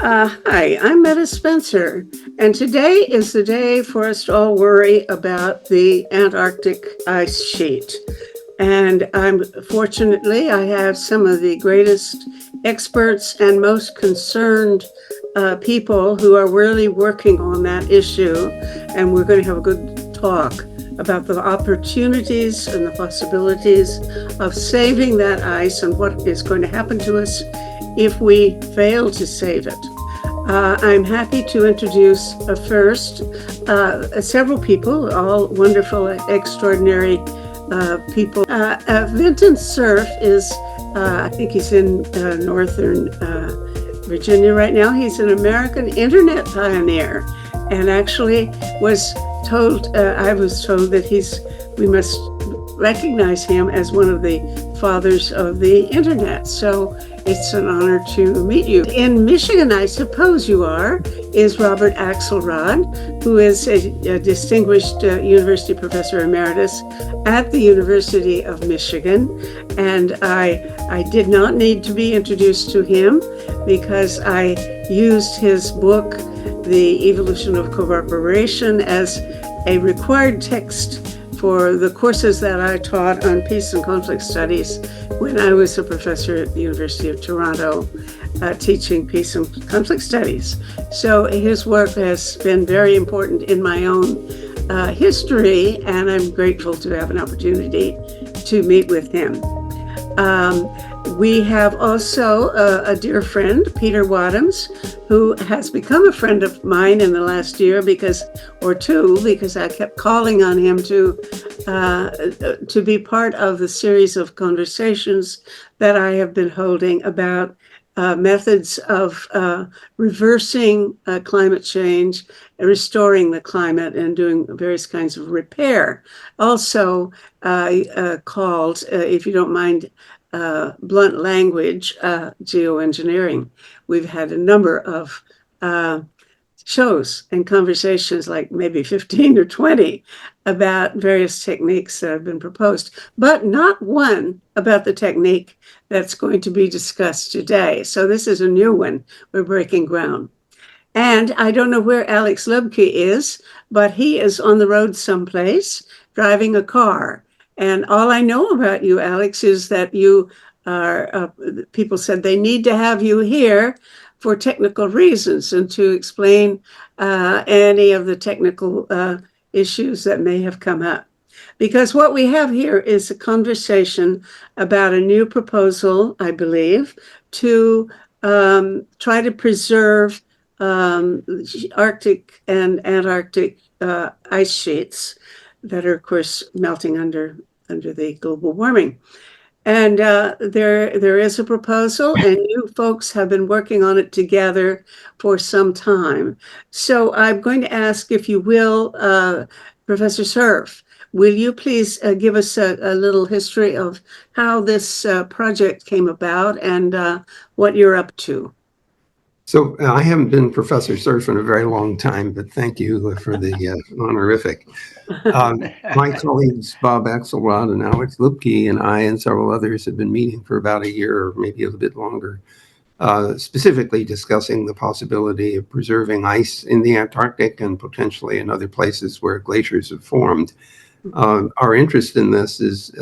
Hi, I'm Meta Spencer, and today is the day for us to all worry about the Antarctic ice sheet. And fortunately, I have some of the greatest experts and most concerned people who are really working on that issue. And we're going to have a good talk about the opportunities and the possibilities of saving that ice and what is going to happen to us if we fail to save it. I'm happy to introduce first several people, all wonderful, extraordinary people. Vinton Cerf is, I think he's in northern Virginia right now. He's an American internet pioneer, and actually I was told that we must recognize him as one of the fathers of the internet. So it's an honor to meet you. In Michigan, I suppose you are, is Robert Axelrod, who is a distinguished university professor emeritus at the University of Michigan. And I did not need to be introduced to him because I used his book, The Evolution of Cooperation, as a required text for the courses that I taught on peace and conflict studies when I was a professor at the University of Toronto, teaching peace and conflict studies. So his work has been very important in my own history, and I'm grateful to have an opportunity to meet with him. We have also a dear friend, Peter Wadhams, who has become a friend of mine in the last year because I kept calling on him to be part of the series of conversations that I have been holding about methods of reversing climate change, restoring the climate, and doing various kinds of repair. Also called, if you don't mind blunt language, geoengineering. We've had a number of shows and conversations, like maybe 15 or 20, about various techniques that have been proposed, but not one about the technique that's going to be discussed today. So this is a new one. We're breaking ground. And I don't know where Alex Lubke is, but he is on the road someplace driving a car. And all I know about you, Alex, is that you are, people said they need to have you here for technical reasons and to explain any of the technical issues that may have come up. Because what we have here is a conversation about a new proposal, I believe, to try to preserve Arctic and Antarctic ice sheets that are, of course, melting under the global warming. And there is a proposal, and you folks have been working on it together for some time. So I'm going to ask, if you will, Professor Cerf, will you please give us a little history of how this project came about and what you're up to? So I haven't been Professor Cerf in a very long time, but thank you for the honorific. My colleagues, Bob Axelrod and Alex Lubke, and I and several others have been meeting for about a year or maybe a little bit longer, specifically discussing the possibility of preserving ice in the Antarctic and potentially in other places where glaciers have formed. Our interest in this is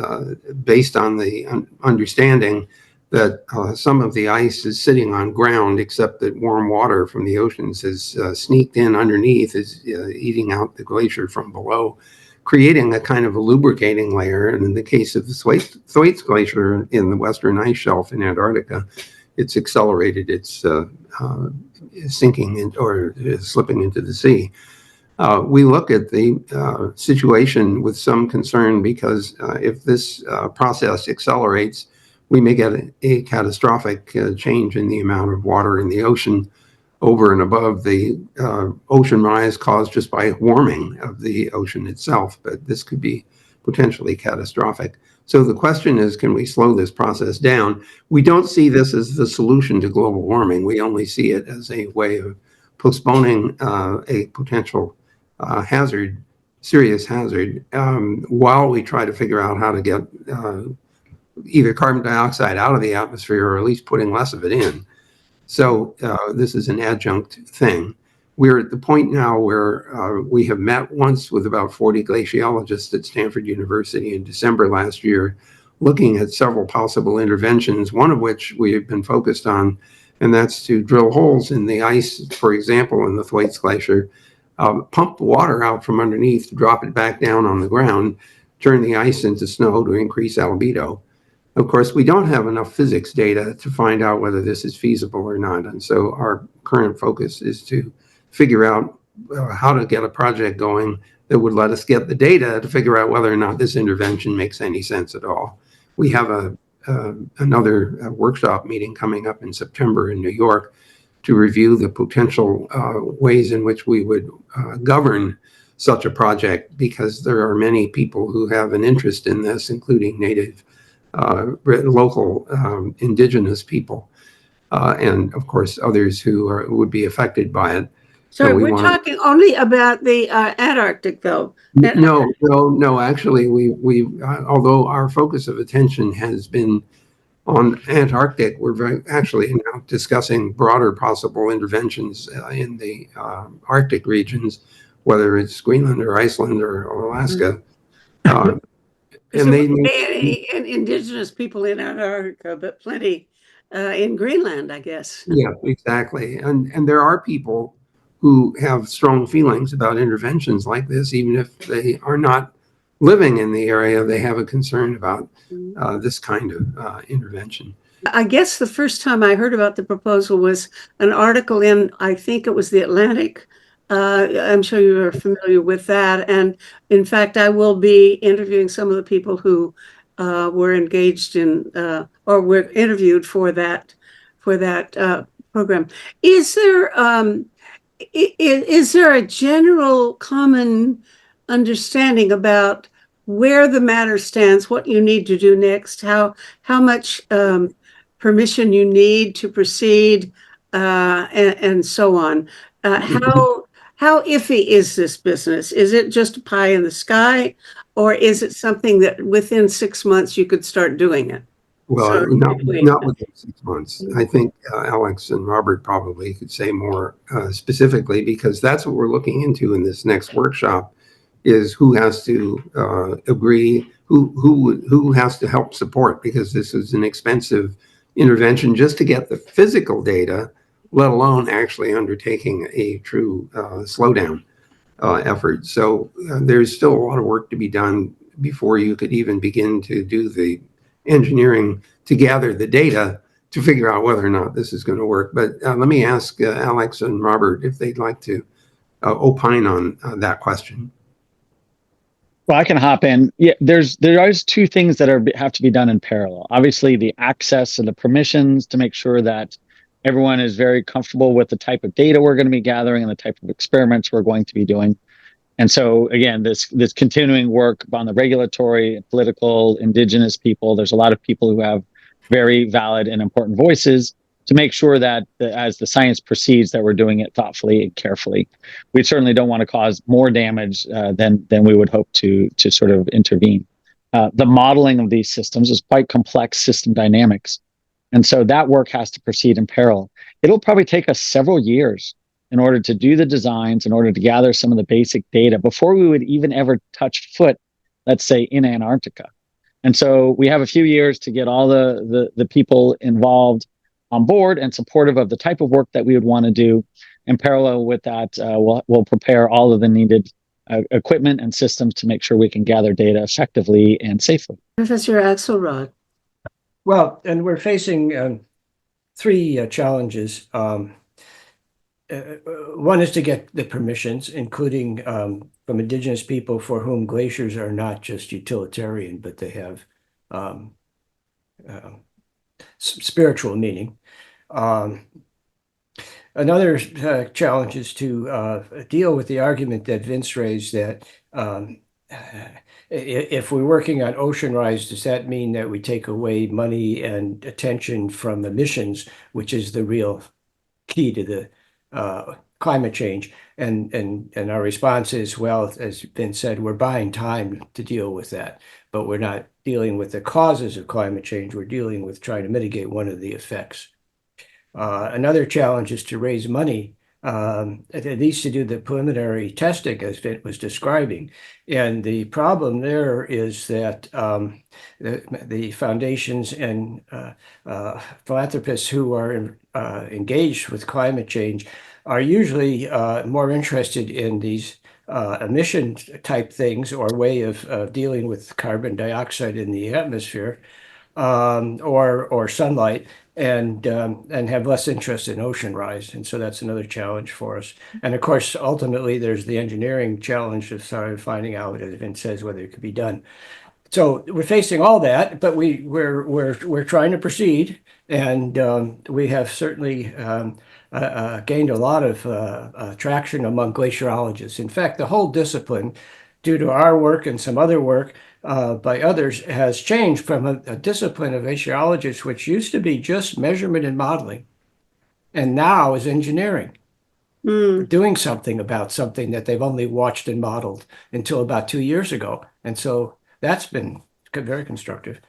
based on the understanding that some of the ice is sitting on ground, except that warm water from the oceans has sneaked in underneath, is eating out the glacier from below, creating a kind of a lubricating layer. And in the case of the Thwaites Glacier in the western ice shelf in Antarctica, it's accelerated its sinking or slipping into the sea. We look at the situation with some concern because if this process accelerates, we may get a catastrophic change in the amount of water in the ocean over and above the ocean rise caused just by warming of the ocean itself. But this could be potentially catastrophic. So the question is, can we slow this process down? We don't see this as the solution to global warming. We only see it as a way of postponing a potential serious hazard, while we try to figure out how to get either carbon dioxide out of the atmosphere or at least putting less of it in. So this is an adjunct thing. We're at the point now where we have met once with about 40 glaciologists at Stanford University in December last year, looking at several possible interventions, one of which we have been focused on, and that's to drill holes in the ice, for example, in the Thwaites Glacier, pump the water out from underneath, drop it back down on the ground, turn the ice into snow to increase albedo. Of course, we don't have enough physics data to find out whether this is feasible or not. And so our current focus is to figure out how to get a project going that would let us get the data to figure out whether or not this intervention makes any sense at all. We have another workshop meeting coming up in September in New York to review the potential ways in which we would govern such a project, because there are many people who have an interest in this, including native local indigenous people, and of course others who would be affected by it. So we're talking only about the Antarctic, though. No. Actually, we although our focus of attention has been on Antarctic, we're actually now discussing broader possible interventions in the Arctic regions, whether it's Greenland or Iceland or Alaska. And they may indigenous people in Antarctica, but plenty in Greenland, I guess. Yeah, exactly. And there are people who have strong feelings about interventions like this, even if they are not living in the area. They have a concern about this kind of intervention. I guess the first time I heard about the proposal was an article in, I think it was the Atlantic. I'm sure you are familiar with that. And in fact, I will be interviewing some of the people who were engaged in or were interviewed for that program. Is there a general common understanding about where the matter stands, what you need to do next, how much permission you need to proceed, and so on? How iffy is this business? Is it just a pie in the sky, or is it something that within 6 months you could start doing it? Well, not within 6 months. I think Alex and Robert probably could say more specifically, because that's what we're looking into in this next workshop, is who has to agree, who has to help support, because this is an expensive intervention just to get the physical data, let alone actually undertaking a true slowdown effort. So there's still a lot of work to be done before you could even begin to do the engineering to gather the data to figure out whether or not this is going to work. But let me ask Alex and Robert if they'd like to opine on that question. Well, I can hop in. Yeah, there are two things that have to be done in parallel. Obviously, the access and the permissions to make sure that everyone is very comfortable with the type of data we're going to be gathering and the type of experiments we're going to be doing. And so, again, this continuing work on the regulatory, political, indigenous people, there's a lot of people who have very valid and important voices to make sure that as the science proceeds, that we're doing it thoughtfully and carefully. We certainly don't want to cause more damage than we would hope to sort of intervene. The modeling of these systems is quite complex system dynamics. And so that work has to proceed in parallel. It'll probably take us several years in order to do the designs, in order to gather some of the basic data before we would even ever touch foot, let's say, in Antarctica. And so we have a few years to get all the people involved on board and supportive of the type of work that we would want to do. In parallel with that, we'll prepare all of the needed equipment and systems to make sure we can gather data effectively and safely. Professor Axelrod. Well, and we're facing three challenges. One is to get the permissions, including from indigenous people for whom glaciers are not just utilitarian, but they have spiritual meaning. Another challenge is to deal with the argument that Vince raised that if we're working on ocean rise, does that mean that we take away money and attention from emissions, which is the real key to the climate change? And our response is, well, as Vince said, we're buying time to deal with that, but we're not dealing with the causes of climate change. We're dealing with trying to mitigate one of the effects. Another challenge is to raise money, at least to do the preliminary testing, as Vint was describing. And the problem there is that the foundations and philanthropists who are engaged with climate change are usually more interested in these emission type things or way of dealing with carbon dioxide in the atmosphere, or sunlight, and have less interest in ocean rise. And so that's another challenge for us. And of course, ultimately, there's the engineering challenge of finding out, as Vint says, whether it could be done. So we're facing all that, but we're trying to proceed, and we have certainly gained a lot of traction among glaciologists. In fact, the whole discipline, due to our work and some other work by others, has changed from a discipline of glaciologists, which used to be just measurement and modeling, and now is engineering. Doing something about something that they've only watched and modeled until about 2 years ago. And so that's been very constructive.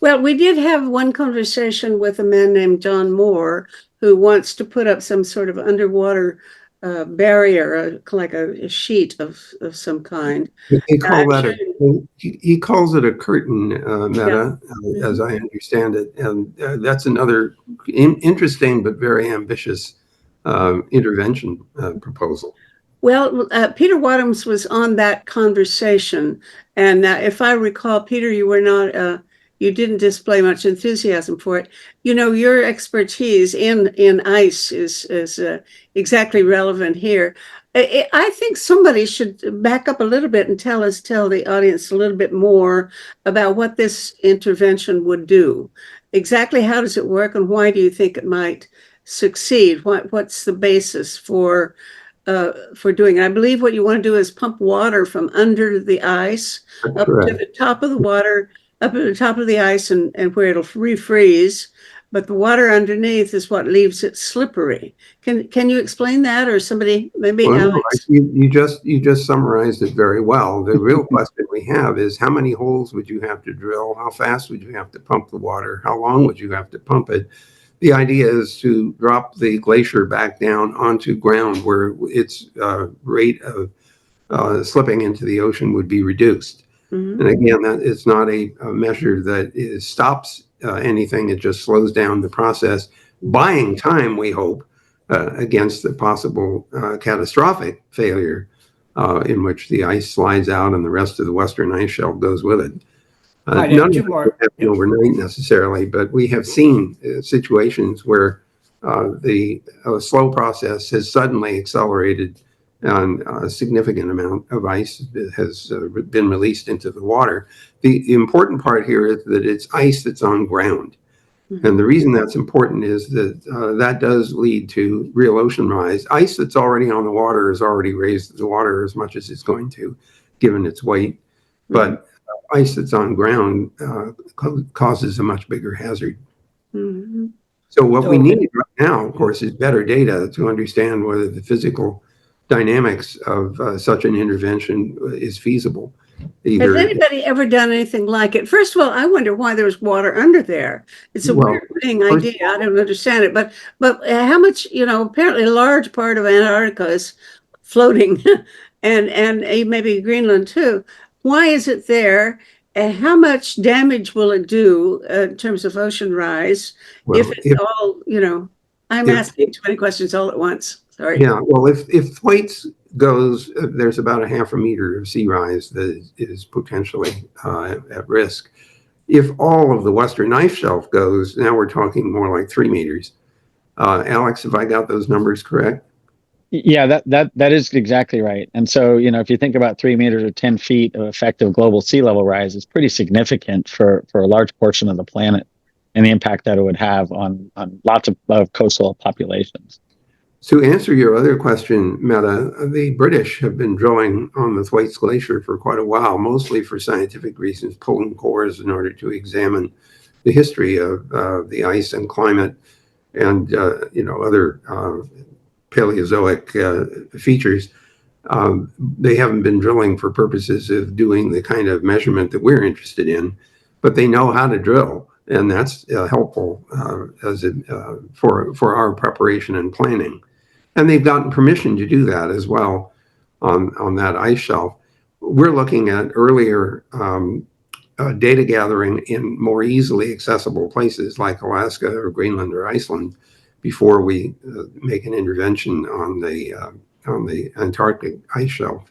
Well, we did have one conversation with a man named John Moore, who wants to put up some sort of underwater barrier, like a sheet of some kind. He calls it a curtain, Meta, as I understand it. And that's another interesting but very ambitious intervention proposal. Well, Peter Wadhams was on that conversation, and if I recall, Peter, you were not, you didn't display much enthusiasm for it. You know, your expertise in ice is exactly relevant here. I think somebody should back up a little bit and tell the audience a little bit more about what this intervention would do. Exactly how does it work, and why do you think it might succeed? What's the basis for doing it? I believe what you want to do is pump water from under the ice up to the top of the water, up at the top of the ice, and where it'll refreeze. But the water underneath is what leaves it slippery. Can you explain that, or somebody maybe? Well, Alex? You just summarized it very well. The real question we have is, how many holes would you have to drill? How fast would you have to pump the water? How long would you have to pump it? The idea is to drop the glacier back down onto ground where its rate of slipping into the ocean would be reduced. And again, that is not a measure that stops anything. It just slows down the process, buying time, we hope, against the possible catastrophic failure in which the ice slides out and the rest of the western ice shelf goes with it. None of it will happen overnight necessarily, but we have seen situations where the slow process has suddenly accelerated, and a significant amount of ice has been released into the water. The important part here is that it's ice that's on ground. And the reason that's important is that that does lead to real ocean rise. Ice that's already on the water has already raised the water as much as it's going to, given its weight. But ice that's on ground causes a much bigger hazard. So what we need right now, of course, is better data to understand whether the physical dynamics of such an intervention is feasible. Has anybody ever done anything like it? First of all, I wonder why there's water under there. It's a weird thing idea. I don't understand it. But how much, apparently a large part of Antarctica is floating and maybe Greenland too. Why is it there? And how much damage will it do in terms of ocean rise? I'm asking too many questions all at once. Sorry. Yeah, well, if Thwaites goes, there's about a 0.5 meter of sea rise that is potentially at risk. If all of the western ice shelf goes, now we're talking more like 3 meters. Alex, have I got those numbers correct? Yeah, that is exactly right. And so, if you think about 3 meters or 10 feet of effective global sea level rise, it's pretty significant for a large portion of the planet, and the impact that it would have on lots of coastal populations. To answer your other question, Meta, the British have been drilling on the Thwaites Glacier for quite a while, mostly for scientific reasons, pulling cores in order to examine the history of the ice and climate and other Paleozoic features. They haven't been drilling for purposes of doing the kind of measurement that we're interested in, but they know how to drill. and that's helpful for our preparation and planning. And they've gotten permission to do that as well on that ice shelf. We're looking at earlier data gathering in more easily accessible places like Alaska or Greenland or Iceland before we make an intervention on the Antarctic ice shelf.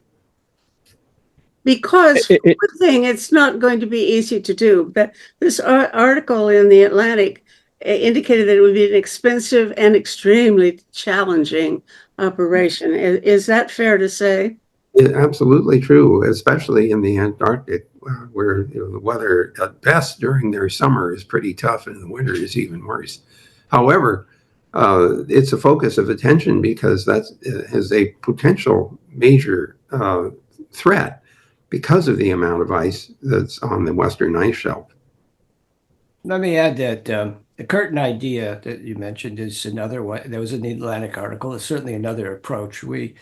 Because for one thing, it's not going to be easy to do. But this article in the Atlantic indicated that it would be an expensive and extremely challenging operation. Is that fair to say? Absolutely true, especially in the Antarctic, where the weather at best during their summer is pretty tough, and the winter is even worse. However, it's a focus of attention because that is a potential major threat because of the amount of ice that's on the Western ice shelf. Let me add that the curtain idea that you mentioned is another one. There was an Atlantic article. It's certainly another approach. We,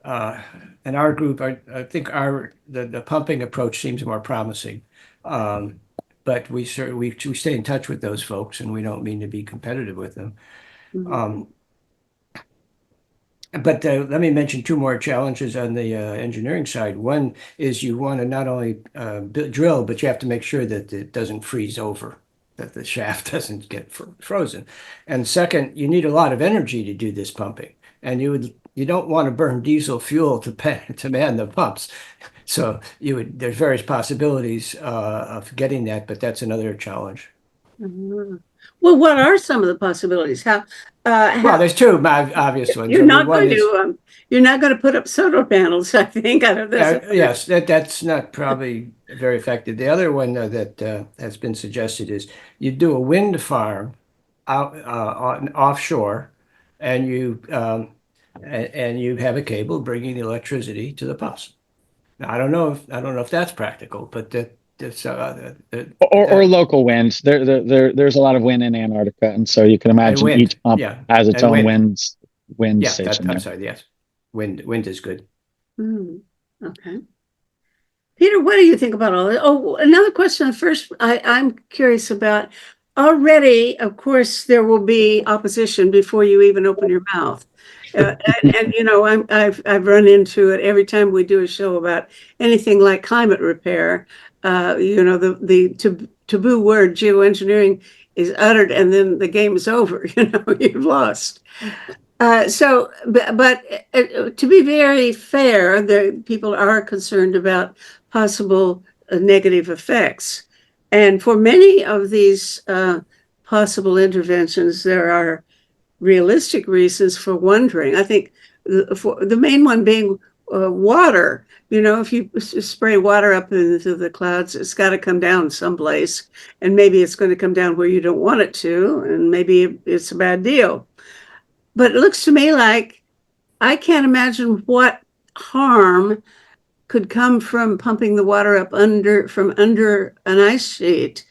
in our group, I think the pumping approach seems more promising. But we stay in touch with those folks, and we don't mean to be competitive with them. But let me mention two more challenges on the engineering side. One is you want to not only drill, but you have to make sure that it doesn't freeze over, that the shaft doesn't get frozen. And second, you need a lot of energy to do this pumping, and you don't want to burn diesel fuel to man the pumps. So there's various possibilities of getting that, but that's another challenge. Well, what are some of the possibilities? Well, there's two obvious ones. You're not going to put up solar panels, I think, out of this. Yes, that's not probably very effective. The other one that has been suggested is you do a wind farm out offshore, and you have a cable bringing the electricity to the pumps. Now, I don't know if that's practical, but or local winds. There's a lot of wind in Antarctica, and so you can imagine each pump has its own wind station. I'm sorry. Yes, wind is good. Okay, Peter, what do you think about all this? Oh, another question. First, I'm curious about. Already, of course, there will be opposition before you even open your mouth. And you know, I've run into it every time we do a show about anything like climate repair. You know, the taboo word geoengineering is uttered, and then the game is over. You know, you've lost. But to be very fair, the people are concerned about possible negative effects, and for many of these possible interventions, there are realistic reasons for wondering. I think the main one being water. You know, if you spray water up into the clouds, it's got to come down someplace, and maybe it's going to come down where you don't want it to, and maybe it's a bad deal. But it looks to me like I can't imagine what harm could come from pumping the water up from under an ice sheet,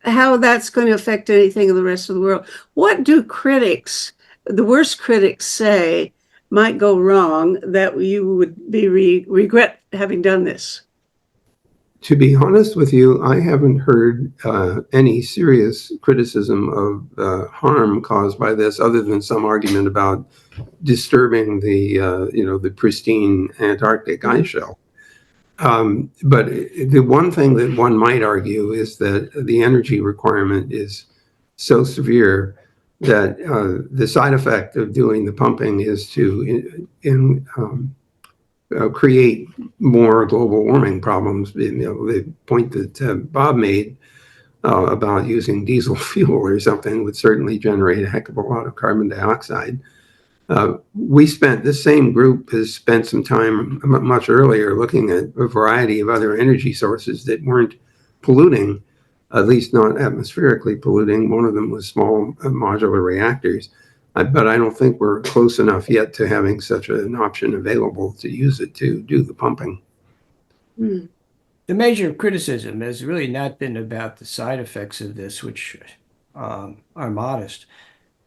how that's going to affect anything in the rest of the world. What do the worst critics say might go wrong that you would be regret having done this? To be honest with you, I haven't heard any serious criticism of harm caused by this, other than some argument about disturbing the pristine Antarctic ice shelf. But the one thing that one might argue is that the energy requirement is so severe that the side effect of doing the pumping is to create more global warming problems. You know, the point that Bob made about using diesel fuel or something would certainly generate a heck of a lot of carbon dioxide. This same group has spent some time much earlier looking at a variety of other energy sources that weren't polluting, at least not atmospherically polluting. One of them was small modular reactors. But I don't think we're close enough yet to having such an option available to use it to do the pumping. The major criticism has really not been about the side effects of this, which are modest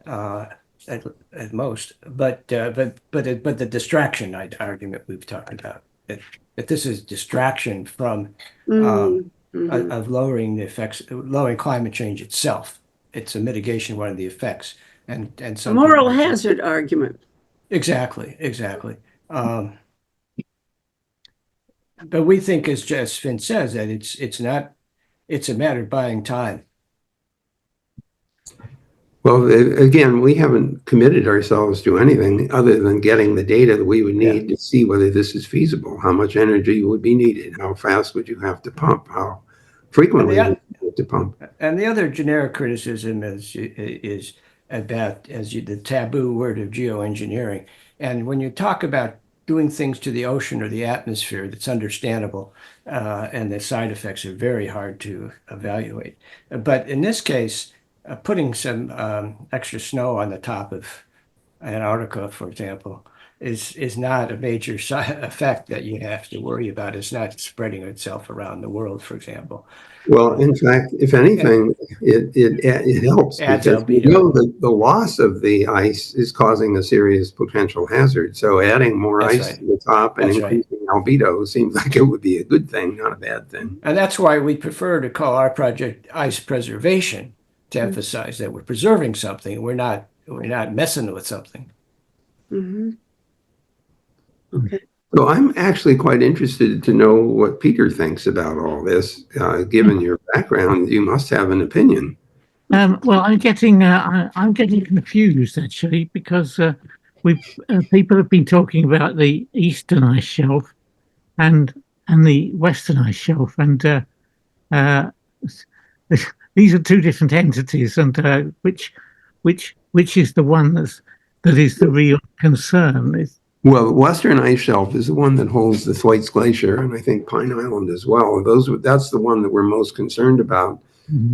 at most, but the distraction argument we've talked about. That this is distraction from Mhm. of lowering the effects, lowering climate change itself. It's a mitigation of one of the effects. And A some moral people hazard argument. exactly. Um, but we think, as Finn says, that it's not, it's a matter of buying time. Well, again, we haven't committed ourselves to anything other than getting the data that we would Yeah. need to see whether this is feasible, how much energy would be needed, how fast would you have to pump, how frequently would you have to pump. And the other generic criticism is about the taboo word of geoengineering. And when you talk about doing things to the ocean or the atmosphere, that's understandable, and the side effects are very hard to evaluate. But in this case, putting some extra snow on the top of Antarctica, for example, is not a major side effect that you have to worry about. It's not spreading itself around the world, for example. Well, in fact, if anything, it helps Adds because we albedo. know that the loss of the ice is causing a serious potential hazard. So adding more That's ice right. to the top and That's right. increasing albedo seems like it would be a good thing, not a bad thing. And that's why we prefer to call our project ice preservation, to emphasize that we're preserving something. We're not messing with something. Mhm. Okay. So I'm actually quite interested to know what Peter thinks about all this. Given your background, you must have an opinion. Well, I'm getting confused actually because we people have been talking about the eastern ice shelf and the western ice shelf, and uh, these are two different entities, and which is the one that is the real concern? Well, the Western Ice Shelf is the one that holds the Thwaites Glacier, and I think Pine Island as well. That's the one that we're most concerned about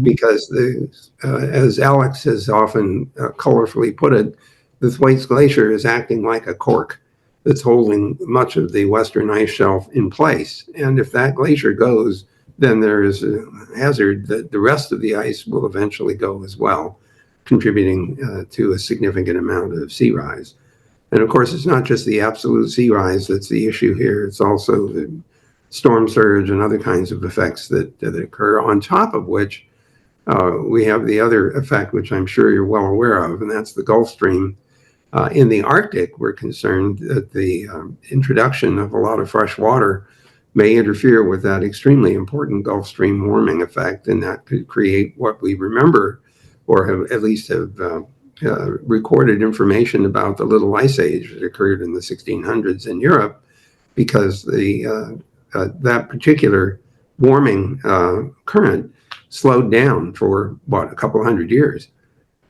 because, as Alex has often colorfully put it, the Thwaites Glacier is acting like a cork that's holding much of the Western Ice Shelf in place. And if that glacier goes, then there is a hazard that the rest of the ice will eventually go as well, contributing to a significant amount of sea rise. And of course, it's not just the absolute sea rise that's the issue here. It's also the storm surge and other kinds of effects that occur, on top of which we have the other effect, which I'm sure you're well aware of, and that's the Gulf Stream. In the Arctic, we're concerned that the introduction of a lot of fresh water may interfere with that extremely important Gulf Stream warming effect, and that could create what we remember, or have at least have recorded information about the Little Ice Age that occurred in the 1600s in Europe, because that particular warming current slowed down for a couple hundred years,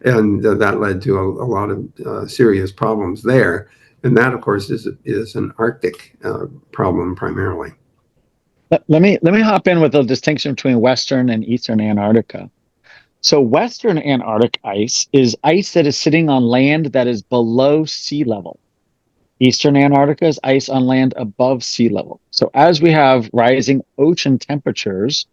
and that led to a lot of serious problems there. And that, of course, is an Arctic problem primarily. Let me hop in with a distinction between Western and Eastern Antarctica. So Western Antarctic ice is ice that is sitting on land that is below sea level. Eastern Antarctica is ice on land above sea level. So as we have rising ocean temperatures,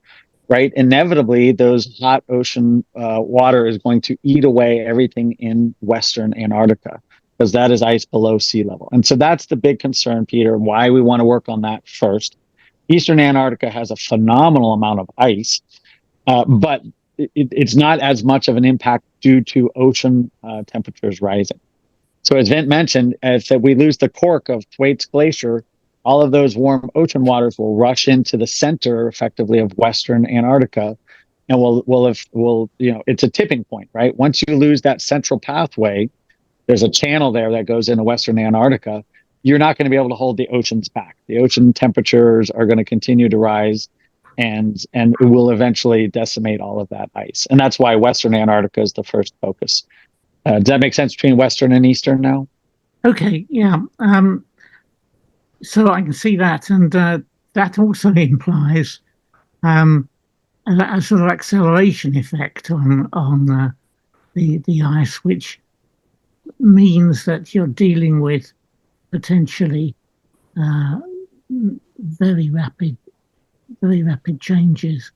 right, inevitably those hot ocean water is going to eat away everything in Western Antarctica, because that is ice below sea level. And so that's the big concern, Peter, why we want to work on that first. Eastern Antarctica has a phenomenal amount of ice, but it's not as much of an impact due to ocean temperatures rising. So as Vint mentioned, if we lose the cork of Thwaites Glacier, all of those warm ocean waters will rush into the center, effectively, of Western Antarctica, and it's a tipping point, right? Once you lose that central pathway, there's a channel there that goes into Western Antarctica. You're not going to be able to hold the oceans back. The ocean temperatures are going to continue to rise, and it will eventually decimate all of that ice. And that's why Western Antarctica is the first focus. Does that make sense between Western and Eastern now? Okay, yeah. So I can see that, and that also implies a sort of acceleration effect on the ice, which means that you're dealing with potentially very rapid changes,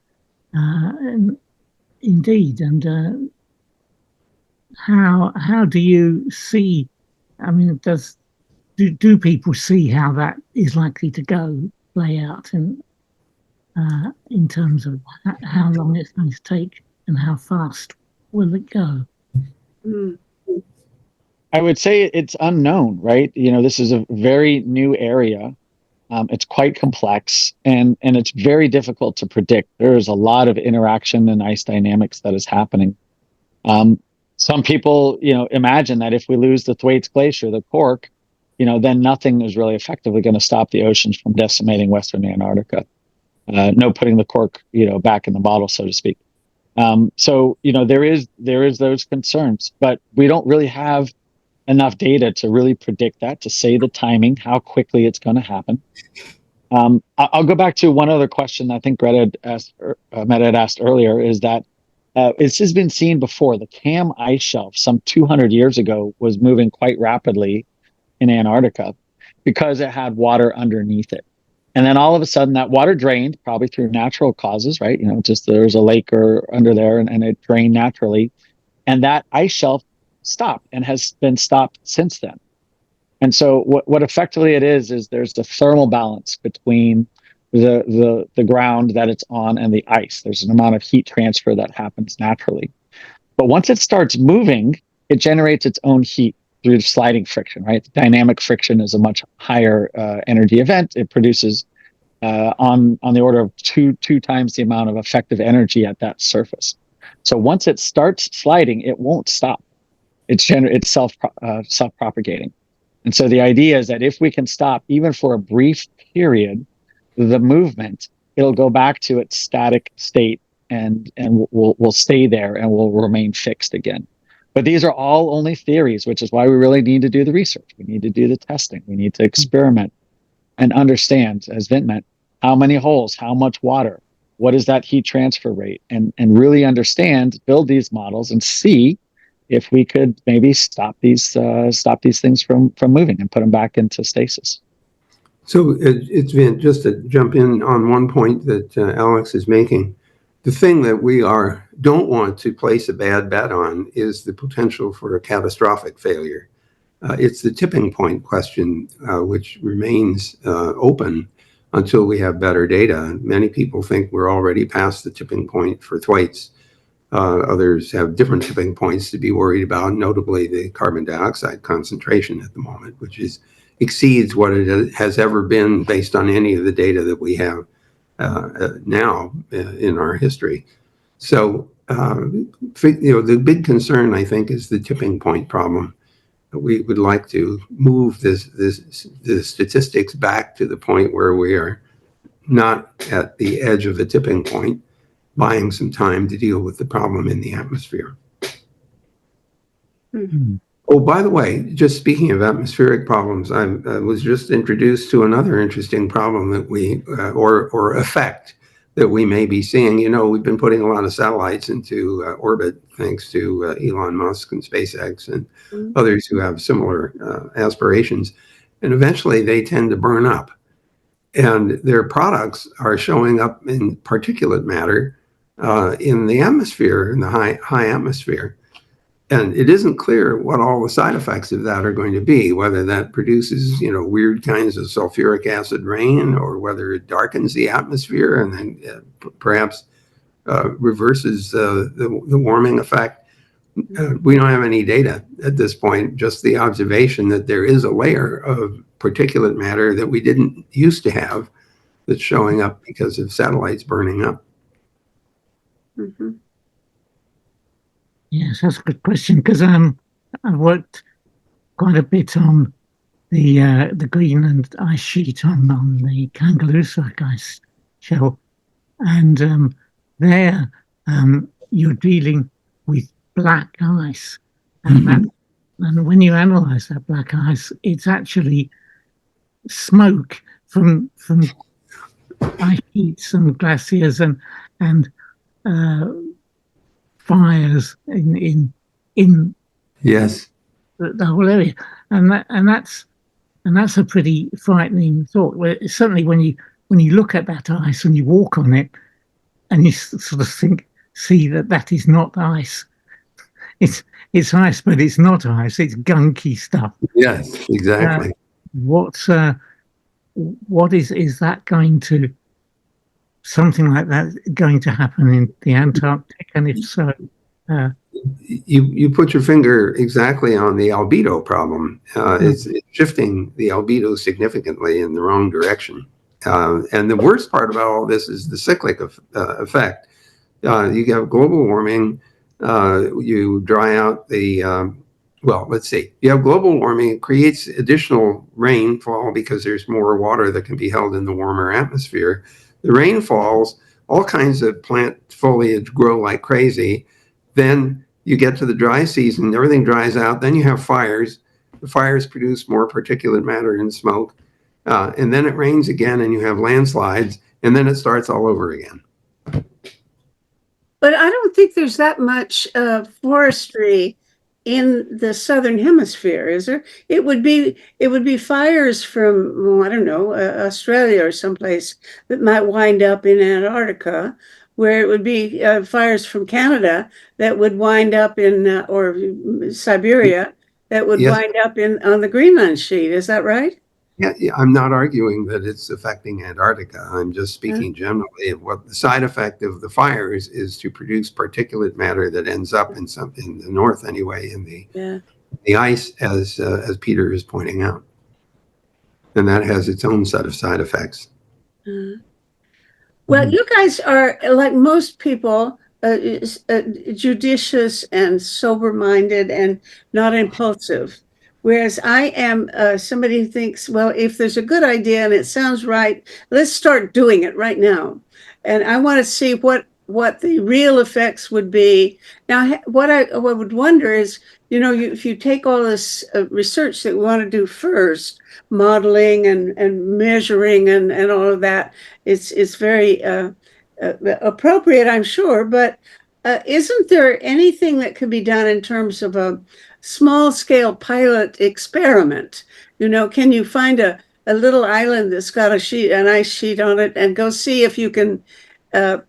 indeed. And how do you see? I mean, do people see how that is likely to play out? And in terms of how long it's going to take and how fast will it go? Mm. I would say it's unknown, right? This is a very new area. It's quite complex and it's very difficult to predict. There is a lot of interaction and ice dynamics that is happening. Some people, imagine that if we lose the Thwaites Glacier, the cork, then nothing is really effectively going to stop the oceans from decimating Western Antarctica. No putting the cork, back in the bottle, so to speak. So there is those concerns, but we don't really have enough data to really predict that, to say the timing, how quickly it's going to happen. I'll go back to one other question I think Greta had asked earlier, is that this has been seen before. The Cam ice shelf some 200 years ago was moving quite rapidly in Antarctica because it had water underneath it. And then all of a sudden that water drained, probably through natural causes, right? Just there's a lake or under there and it drained naturally. And that ice shelf stopped and has been stopped since then. And so what effectively it is there's the thermal balance between the ground that it's on and the ice. There's an amount of heat transfer that happens naturally. But once it starts moving, it generates its own heat through sliding friction, right? The dynamic friction is a much higher energy event. It produces on the order of two times the amount of effective energy at that surface. So once it starts sliding, it won't stop. It's self-propagating. And so the idea is that if we can stop, even for a brief period, the movement, it'll go back to its static state and will stay there and will remain fixed again. But these are all only theories, which is why we really need to do the research. We need to do the testing. We need to experiment and understand, as Vint meant, how many holes, how much water, what is that heat transfer rate, and really understand, build these models and see if we could maybe stop these things from moving and put them back into stasis. So it's Vint, just to jump in on one point that Alex is making. The thing that we don't want to place a bad bet on is the potential for a catastrophic failure. It's the tipping point question, which remains open until we have better data. Many people think we're already past the tipping point for Thwaites. Others have different tipping points to be worried about, notably the carbon dioxide concentration at the moment, which exceeds what it has ever been based on any of the data that we have now in our history. So, the big concern, I think, is the tipping point problem. We would like to move the statistics back to the point where we are not at the edge of the tipping point, buying some time to deal with the problem in the atmosphere. Mm-hmm. Oh, by the way, just speaking of atmospheric problems, I was just introduced to another interesting problem that or effect that we may be seeing. We've been putting a lot of satellites into orbit thanks to Elon Musk and SpaceX and others who have similar aspirations. And eventually they tend to burn up. And their products are showing up in particulate matter in the atmosphere, in the high atmosphere. And it isn't clear what all the side effects of that are going to be, whether that produces, weird kinds of sulfuric acid rain, or whether it darkens the atmosphere and then perhaps reverses the warming effect. We don't have any data at this point, just the observation that there is a layer of particulate matter that we didn't used to have that's showing up because of satellites burning up. Mm-hmm. Yes, that's a good question, because I've worked quite a bit on the Greenland ice sheet on the Kangerlussuaq ice shelf, and there you're dealing with black ice, and and when you analyze that black ice, it's actually smoke from ice sheets and glaciers and fires in Yes, the whole area, and that's a pretty frightening thought. Certainly when you look at that ice and you walk on it, and you sort of see that is not ice. It's ice, but it's not ice. It's gunky stuff. yes, exactly. What is that going to something like that going to happen in the Antarctic? And if so, You put your finger exactly on the albedo problem. It's shifting the albedo significantly in the wrong direction. And the worst part about all this is the cyclic effect. You have global warming. You dry out the well, let's see. You have global warming. It creates additional rainfall because there's more water that can be held in the warmer atmosphere. The rain falls. All kinds of plant foliage grow like crazy. Then you get to the dry season, everything dries out. Then you have fires. The fires produce more particulate matter and smoke. And then it rains again and you have landslides. And then it starts all over again. But I don't think there's that much forestry in the southern hemisphere, is there? It would be fires from, well, I don't know, Australia or someplace that might wind up in Antarctica, where it would be fires from Canada that would wind up in or Siberia that would Yes. wind up in on the Greenland sheet. Is that right? Yeah, I'm not arguing that it's affecting Antarctica. I'm just speaking generally of what the side effect of the fires is to produce particulate matter that ends up in the north anyway, in the ice, as Peter is pointing out. And that has its own set of side effects. Well, you guys are, like most people, judicious and sober-minded and not impulsive. Whereas I am somebody who thinks, well, if there's a good idea and it sounds right, let's start doing it right now. And I want to see what the real effects would be. Now, what I would wonder is, if you take all this research that we want to do first, modeling and measuring and all of that, it's very appropriate, I'm sure. But isn't there anything that could be done in terms of a small scale pilot experiment? Can you find a little island that's got an ice sheet on it and go see if you can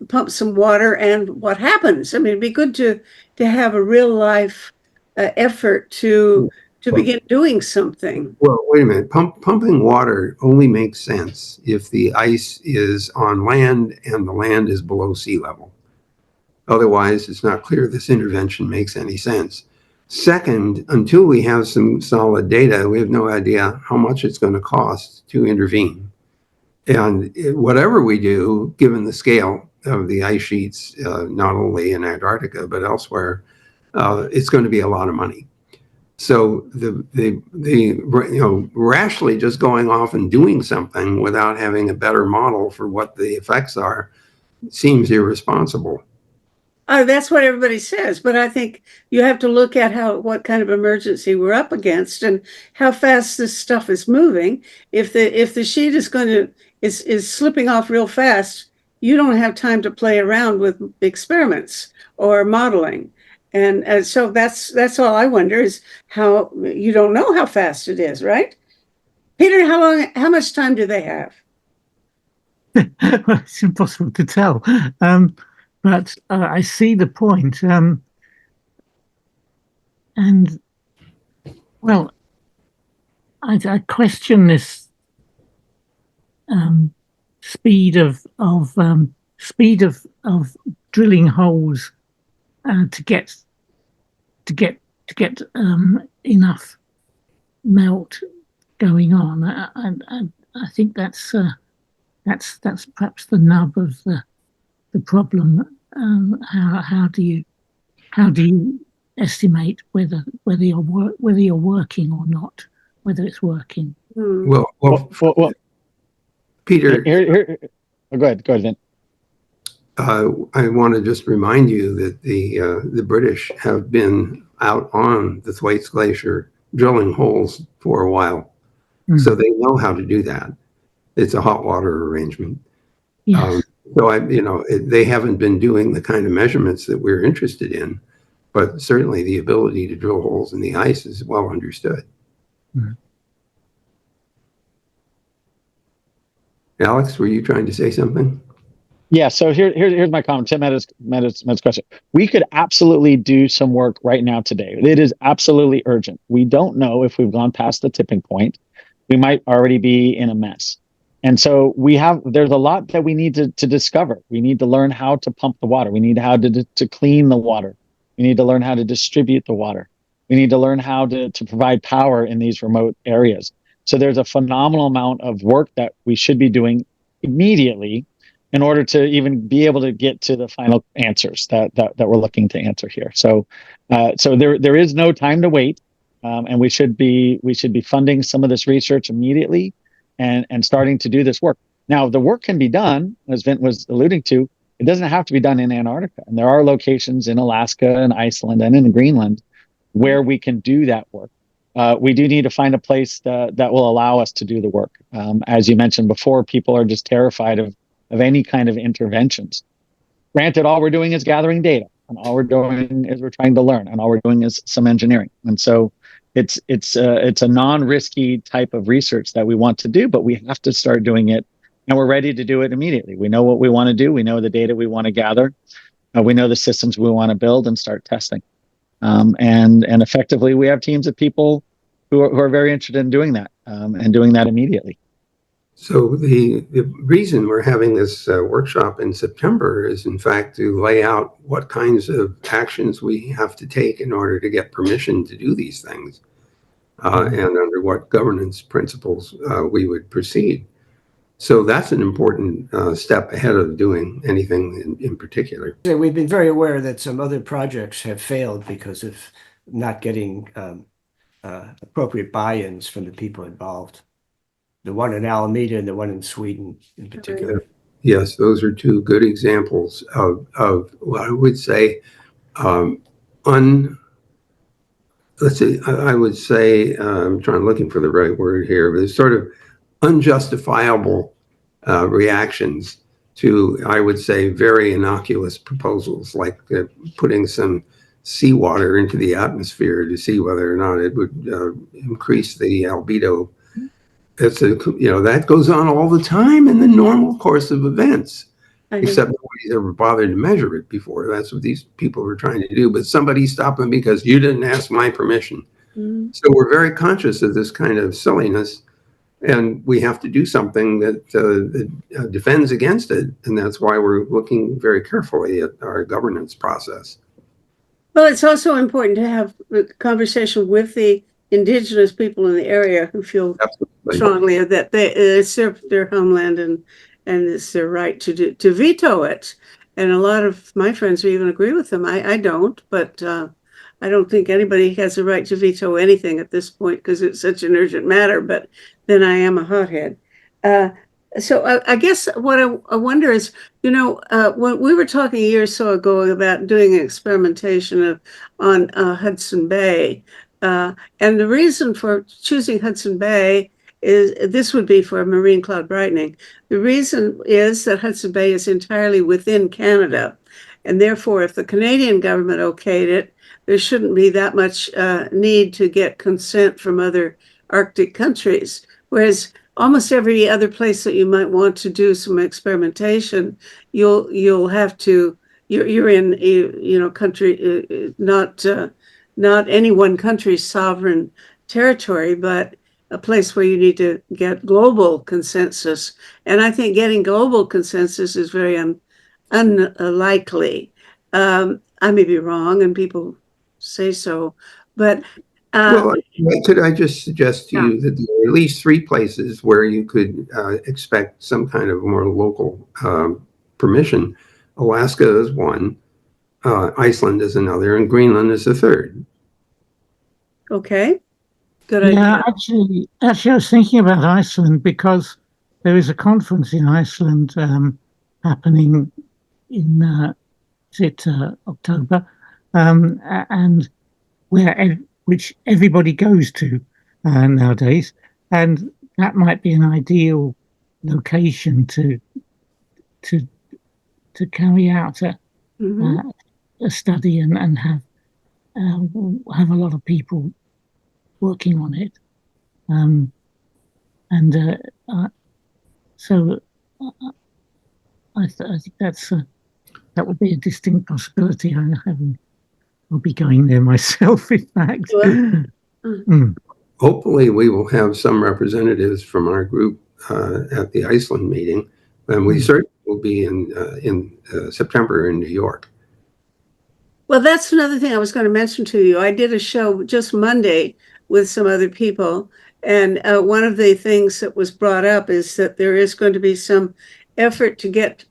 pump some water and what happens? I mean, it'd be good to have a real life effort to begin doing something. Well, wait a minute. Pumping water only makes sense if the ice is on land and the land is below sea level. Otherwise, it's not clear this intervention makes any sense. Second, until we have some solid data, we have no idea how much it's going to cost to intervene. And whatever we do, given the scale of the ice sheets, not only in Antarctica, but elsewhere, it's going to be a lot of money. So rashly just going off and doing something without having a better model for what the effects are seems irresponsible. That's what everybody says, but I think you have to look at what kind of emergency we're up against and how fast this stuff is moving. If the sheet is slipping off real fast, you don't have time to play around with experiments or modeling. And so that's all I wonder is how you don't know how fast it is, right? Peter, how much time do they have? Well, it's impossible to tell. But I see the point. And well, I question this speed of drilling holes to get enough melt going on. I think that's perhaps the nub of the problem. How do you estimate whether you're working or not, whether it's working? Well, Peter, go ahead, Vin. I want to just remind you that the British have been out on the Thwaites Glacier drilling holes for a while, so they know how to do that. It's a hot water arrangement. Yes. So they haven't been doing the kind of measurements that we're interested in, but certainly the ability to drill holes in the ice is well understood. Alex, were you trying to say something? Yeah. So here's my comment to Matt's question. We could absolutely do some work right now today. It is absolutely urgent. We don't know if we've gone past the tipping point. We might already be in a mess. And so there's a lot that we need to discover. We need to learn how to pump the water. We need how to clean the water. We need to learn how to distribute the water. We need to learn how to provide power in these remote areas. So there's a phenomenal amount of work that we should be doing immediately in order to even be able to get to the final answers that we're looking to answer here. So there is no time to wait, and we should be funding some of this research immediately and starting to do this work. Now, the work can be done, as Vint was alluding to. It doesn't have to be done in Antarctica, and there are locations in Alaska and Iceland and in Greenland where we can do that work. We do need to find a place that will allow us to do the work. As you mentioned before, people are just terrified of any kind of interventions. Granted, all we're doing is gathering data, and all we're doing is we're trying to learn, and all we're doing is some engineering. And so it's a non-risky type of research that we want to do, but we have to start doing it, and we're ready to do it immediately. We know what we want to do. We know the data we want to gather. We know the systems we want to build and start testing. And effectively, we have teams of people who are very interested in doing that and doing that immediately. So the reason we're having this workshop in September is, in fact, to lay out what kinds of actions we have to take in order to get permission to do these things, and under what governance principles we would proceed. So that's an important step ahead of doing anything in particular. We've been very aware that some other projects have failed because of not getting appropriate buy-ins from the people involved. The one in Alameda and the one in Sweden in particular. Yes, those are two good examples of what I would say, let's see, I would say, I'm looking for the right word here, but it's sort of unjustifiable reactions to, I would say, very innocuous proposals, like putting some seawater into the atmosphere to see whether or not it would increase the albedo. That goes on all the time in the normal course of events, except nobody's ever bothered to measure it before. That's what these people were trying to do. But somebody stopped them because you didn't ask my permission. Mm-hmm. So we're very conscious of this kind of silliness, and we have to do something that defends against it. And that's why we're looking very carefully at our governance process. Well, it's also important to have a conversation with the indigenous people in the area who feel strongly that it's their homeland and it's their right to veto it. And a lot of my friends even agree with them. I don't, but I don't think anybody has a right to veto anything at this point because it's such an urgent matter. But then I am a hothead. So I guess what I wonder is, when we were talking a year or so ago about doing an experimentation on Hudson Bay, and the reason for choosing Hudson Bay is this would be for marine cloud brightening. The reason is that Hudson Bay is entirely within Canada, and therefore, if the Canadian government okayed it, there shouldn't be that much need to get consent from other Arctic countries. Whereas almost every other place that you might want to do some experimentation, you'll have to. You're in country not any one country's sovereign territory, but a place where you need to get global consensus. And I think getting global consensus is very unlikely. I may be wrong, and people say so, but could I just suggest to you that there are at least 3 places where you could expect some kind of more local permission. Alaska is one, Iceland is another, and Greenland is a third. Okay, good idea. Yeah, actually, I was thinking about Iceland because there is a conference in Iceland happening in October, and which everybody goes to nowadays, and that might be an ideal location to carry out a study and have a lot of people working on it, so I think that would be a distinct possibility. I'll be going there myself, in fact. Hopefully we will have some representatives from our group at the Iceland meeting, and we certainly will be in September in New York. Well, that's another thing I was going to mention to you. I did a show just Monday with some other people, and one of the things that was brought up is that there is going to be some effort to get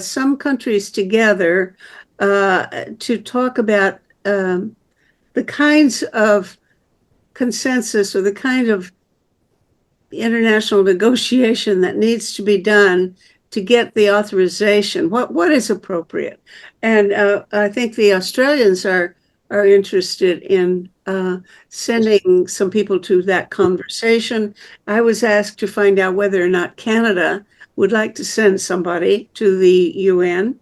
some countries together to talk about the kinds of consensus or the kind of international negotiation that needs to be done to get the authorization. What is appropriate? And I think the Australians are interested in sending some people to that conversation. I was asked to find out whether or not Canada would like to send somebody to the UN.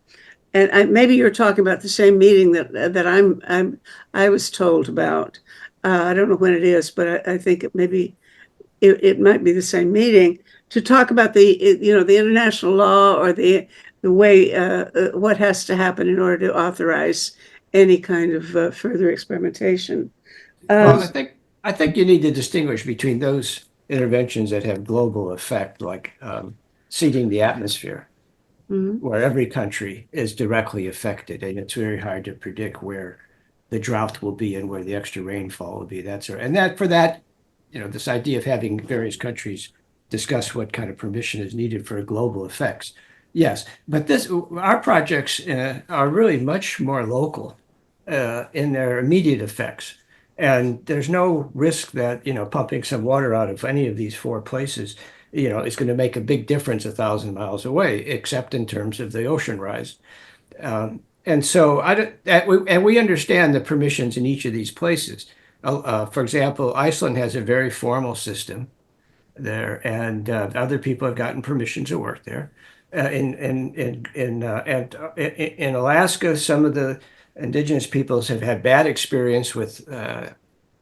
And maybe you're talking about the same meeting that I was told about. I don't know when it is, but I think it might be the same meeting to talk about the international law or the way what has to happen in order to authorize any kind of further experimentation. Well, I think you need to distinguish between those interventions that have global effect, like seeding the atmosphere, where every country is directly affected, and it's very hard to predict where the drought will be and where the extra rainfall will be. This idea of having various countries discuss what kind of permission is needed for global effects. Yes, but our projects are really much more local in their immediate effects. And there's no risk that, pumping some water out of any of these four places, is going to make a big difference 1,000 miles away, except in terms of the ocean rise. And so we understand the permissions in each of these places. For example, Iceland has a very formal system there, and other people have gotten permission to work there. In Alaska, some of the indigenous peoples have had bad experience with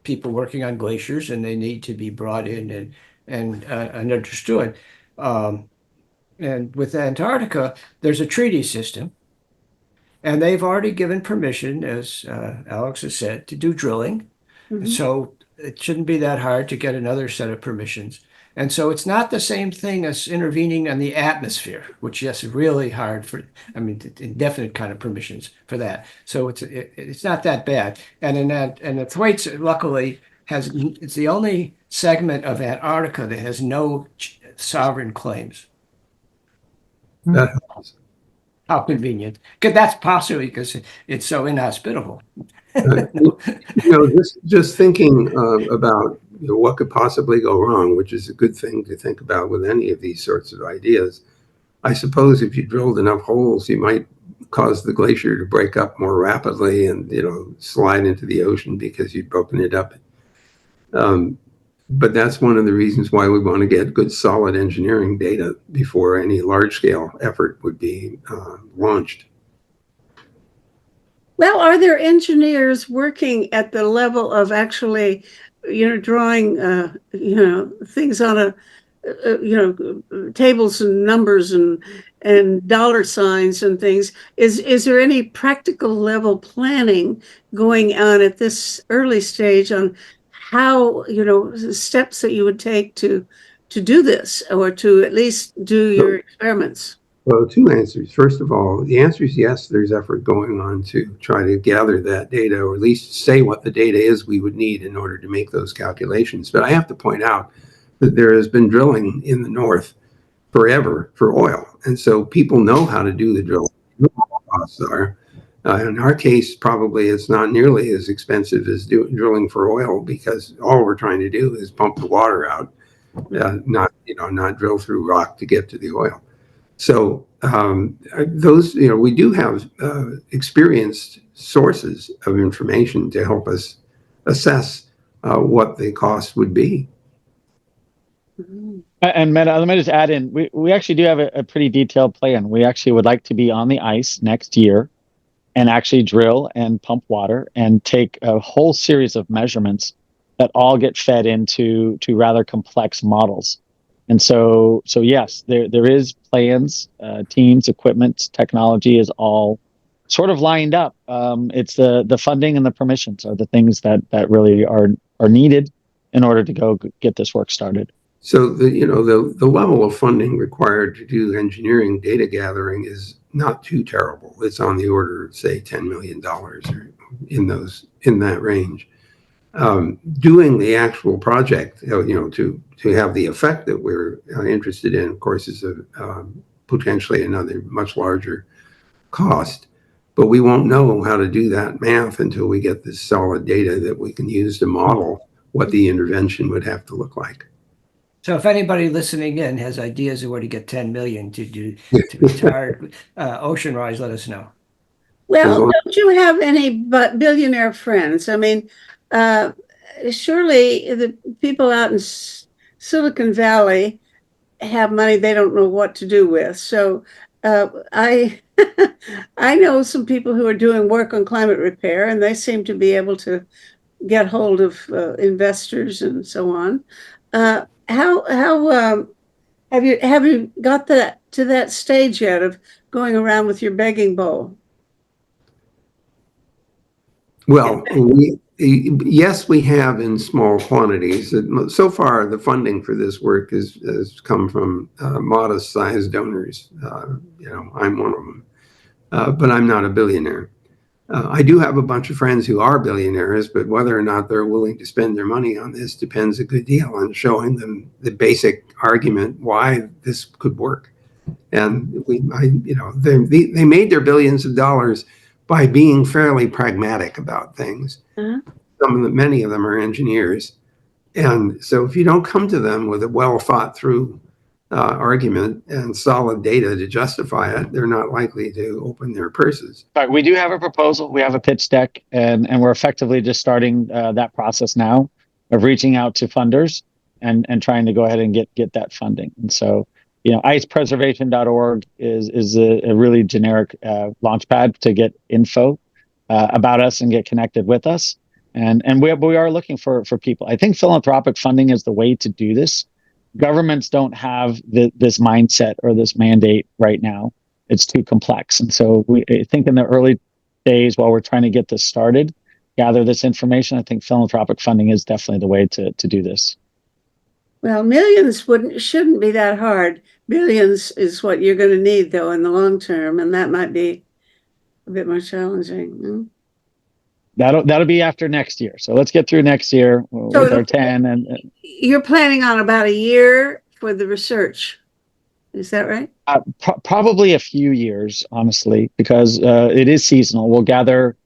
people working on glaciers, and they need to be brought in and understood. And with Antarctica, there's a treaty system, and they've already given permission, as Alex has said, to do drilling. So it shouldn't be that hard to get another set of permissions. And so it's not the same thing as intervening on the atmosphere, which is really hard indefinite kind of permissions for that. So it's not that bad. And the Thwaites, luckily, it's the only segment of Antarctica that has no sovereign claims. That helps. How convenient. Because that's possibly because it's so inhospitable. Just thinking about what could possibly go wrong, which is a good thing to think about with any of these sorts of ideas. I suppose if you drilled enough holes, you might cause the glacier to break up more rapidly and slide into the ocean because you've broken it up. But that's one of the reasons why we want to get good, solid engineering data before any large-scale effort would be launched. Well, are there engineers working at the level of actually, drawing, things on tables and numbers and dollar signs and things? Is there any practical level planning going on at this early stage on how, steps that you would take to do this, or to at least do your experiments? Well, two answers. First of all, the answer is yes, there's effort going on to try to gather that data, or at least say what the data is we would need in order to make those calculations. But I have to point out that there has been drilling in the north forever for oil. And so people know how to do the drilling. Costs are. In our case, probably it's not nearly as expensive as drilling for oil, because all we're trying to do is pump the water out, not drill through rock to get to the oil. So we do have experienced sources of information to help us assess what the cost would be. And Meta, let me just add in, we actually do have a pretty detailed plan. We actually would like to be on the ice next year and actually drill and pump water and take a whole series of measurements that all get fed into rather complex models. And so yes, there is plans, teams, equipment, technology is all sort of lined up. It's the funding and the permissions are the things that really are needed in order to go get this work started. So the level of funding required to do engineering data gathering is not too terrible. It's on the order of, say, $10 million or in that range. Doing the actual project, to have the effect that we're interested in, of course, is potentially another much larger cost. But we won't know how to do that math until we get this solid data that we can use to model what the intervention would have to look like. So if anybody listening in has ideas of where to get 10 million to retire Ocean Rise, let us know. Well, don't you have any billionaire friends? I mean, surely the people out in Silicon Valley have money they don't know what to do with. So I I know some people who are doing work on climate repair, and they seem to be able to get hold of investors and so on. How have you got to that stage yet of going around with your begging bowl? Well, yes, we have in small quantities. So far, the funding for this work has come from modest-sized donors. I'm one of them, but I'm not a billionaire. I do have a bunch of friends who are billionaires, but whether or not they're willing to spend their money on this depends a good deal on showing them the basic argument why this could work. And they made their billions of dollars by being fairly pragmatic about things. Uh-huh. Many of them are engineers. And so if you don't come to them with a well thought through argument and solid data to justify it, they're not likely to open their purses. But we do have a proposal. We have a pitch deck, and we're effectively just starting that process now of reaching out to funders and trying to go ahead and get that funding. And so, icepreservation.org is a really generic launch pad to get info about us and get connected with us. And we are looking for people. I think philanthropic funding is the way to do this. Governments don't have this mindset or this mandate right now. It's too complex. And so I think in the early days, while we're trying to get this started, gather this information, I think philanthropic funding is definitely the way to do this. Well, millions shouldn't be that hard. Billions is what you're going to need, though, in the long term, and that might be a bit more challenging. No? That'll be after next year. So let's get through next year with our 10. And you're planning on about a year for the research. Is that right? Probably a few years, honestly, because it is seasonal. We'll gather,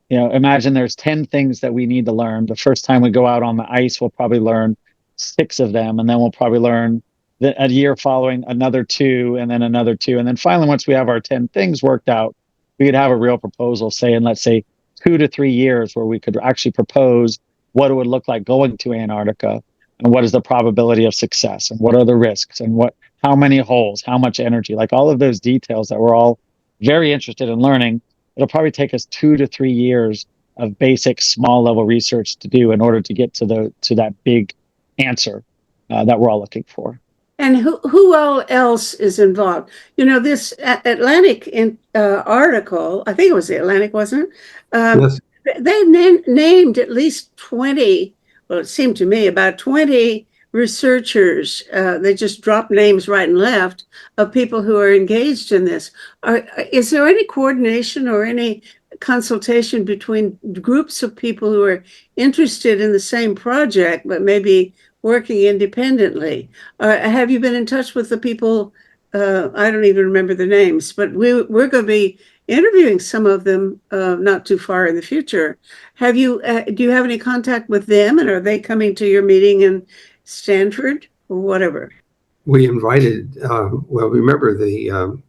imagine there's 10 things that we need to learn. The first time we go out on the ice, we'll probably learn 6 of them. And then we'll probably learn a year following another 2, and then another 2. And then finally, once we have our 10 things worked out, we could have a real proposal, let's say 2 to 3 years, where we could actually propose what it would look like going to Antarctica, and what is the probability of success, and what are the risks, and how many holes, how much energy, like all of those details that we're all very interested in learning. It'll probably take us 2 to 3 years of basic small level research to do in order to get to that big answer that we're all looking for. And who all else is involved? This Atlantic article, I think it was the Atlantic, wasn't it? Yes. They named at least 20, well, it seemed to me about 20 researchers. They just dropped names right and left of people who are engaged in this. Is there any coordination or any consultation between groups of people who are interested in the same project, but maybe working independently? Have you been in touch with the people? I don't even remember the names, but we're going to be interviewing some of them not too far in the future. Do you have any contact with them, and are they coming to your meeting in Stanford or whatever? We invited, remember the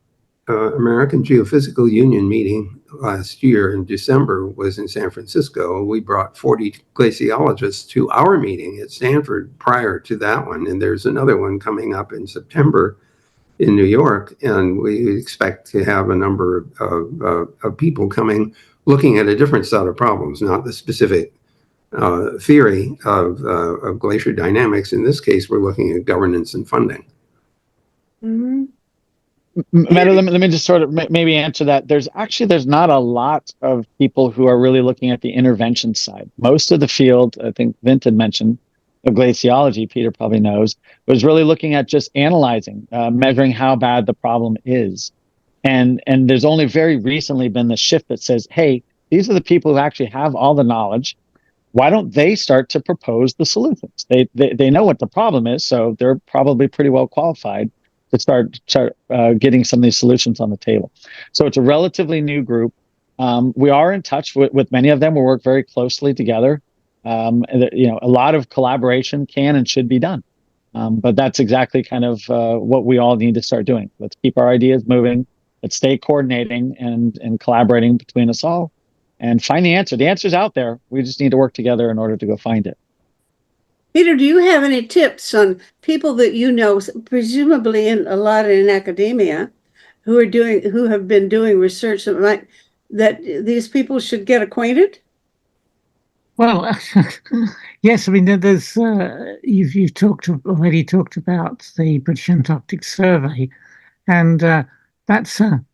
American Geophysical Union meeting last year in December was in San Francisco. We brought 40 glaciologists to our meeting at Stanford prior to that one. And there's another one coming up in September in New York. And we expect to have a number of people coming, looking at a different set of problems, not the specific theory of glacier dynamics. In this case, we're looking at governance and funding. Mm-hmm. Meta, let me just sort of maybe answer that. There's not a lot of people who are really looking at the intervention side. Most of the field, I think Vint had mentioned, of glaciology, Peter probably knows, was really looking at just analyzing, measuring how bad the problem is. And there's only very recently been the shift that says, hey, these are the people who actually have all the knowledge. Why don't they start to propose the solutions? They know what the problem is, so they're probably pretty well qualified to start getting some of these solutions on the table. So it's a relatively new group. We are in touch with many of them. We work very closely together. A lot of collaboration can and should be done. But that's exactly kind of what we all need to start doing. Let's keep our ideas moving. Let's stay coordinating and collaborating between us all and find the answer. The answer's out there. We just need to work together in order to go find it. Peter, do you have any tips on people that you know, presumably a lot in academia, who have been doing research that these people should get acquainted? Well, yes. I mean, there's you've already talked about the British Antarctic Survey, and that's a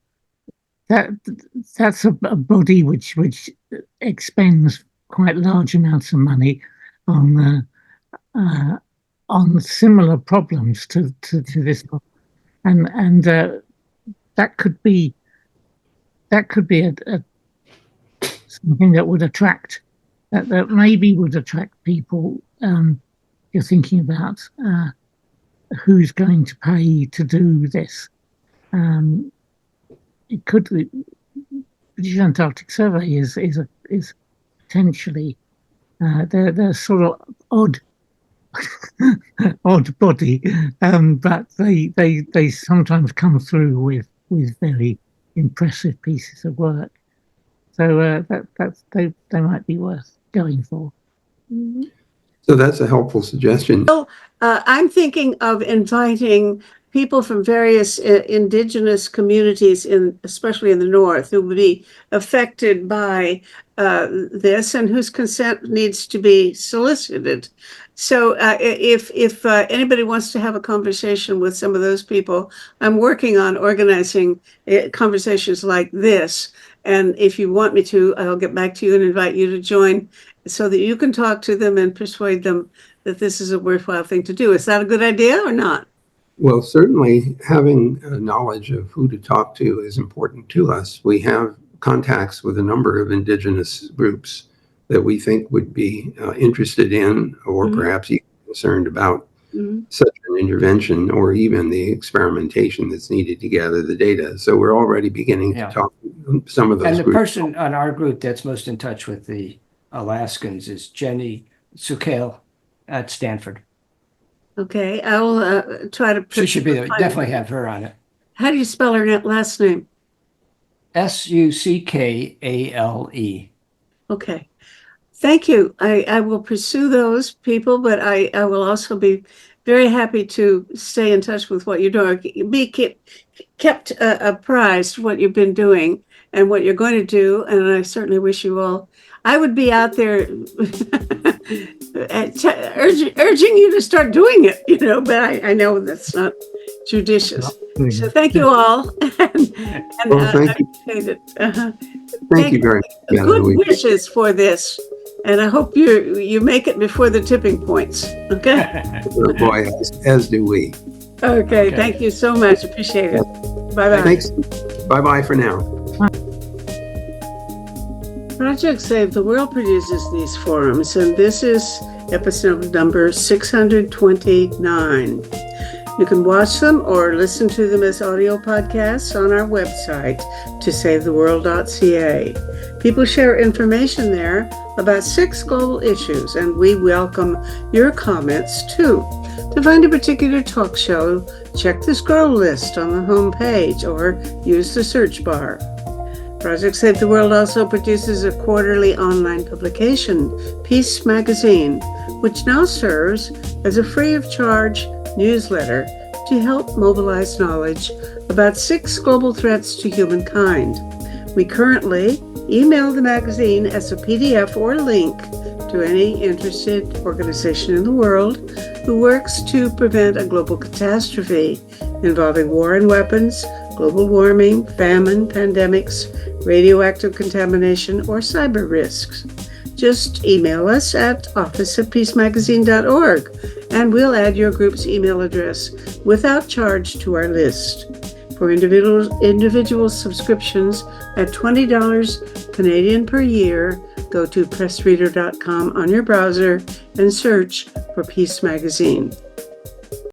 body which expends quite large amounts of money on similar problems to this, and that could be something that would attract. That maybe would attract people. You're thinking about who's going to pay to do this. It could be British Antarctic Survey is potentially they're sort of odd body, but they sometimes come through with very impressive pieces of work. So they might be worth going for. So that's a helpful suggestion. So I'm thinking of inviting people from various indigenous communities, especially in the North, who would be affected by this and whose consent needs to be solicited. So if anybody wants to have a conversation with some of those people, I'm working on organizing conversations like this. And if you want me to, I'll get back to you and invite you to join so that you can talk to them and persuade them that this is a worthwhile thing to do. Is that a good idea or not? Well, certainly having knowledge of who to talk to is important to us. We have contacts with a number of indigenous groups that we think would be interested in, or perhaps even concerned about such an intervention, or even the experimentation that's needed to gather the data. So we're already beginning to talk to some of those And the groups. person on our group that's most in touch with the Alaskans is Jenny Sukale at Stanford. Okay, I'll try to. She should definitely have her on it. How do you spell her last name? Sukale. Okay. Thank you. I will pursue those people, but I will also be very happy to stay in touch with what you're doing. Be kept apprised of what you've been doing and what you're going to do. And I certainly wish you all. I would be out there urging you to start doing it, but I know that's not judicious. So thank you all. and Thank you. I appreciate it. Thank you very much. Good wishes for this. And I hope you make it before the tipping points. Okay? Oh boy, as do we. Okay. Thank you so much. Appreciate it. Bye-bye. Thanks. Bye-bye for now. Project Save the World produces these forums, and this is episode number 629. You can watch them or listen to them as audio podcasts on our website, tosavetheworld.ca. People share information there about 6 global issues, and we welcome your comments too. To find a particular talk show, check the scroll list on the home page or use the search bar. Project Save the World also produces a quarterly online publication, Peace Magazine, which now serves as a free of charge newsletter to help mobilize knowledge about 6 global threats to humankind. We currently email the magazine as a PDF or link to any interested organization in the world who works to prevent a global catastrophe involving war and weapons, global warming, famine, pandemics, radioactive contamination, or cyber risks. just email us at office@peacemagazine.org, and we'll add your group's email address without charge to our list. For individual subscriptions at $20 Canadian per year, go to pressreader.com on your browser and search for Peace Magazine.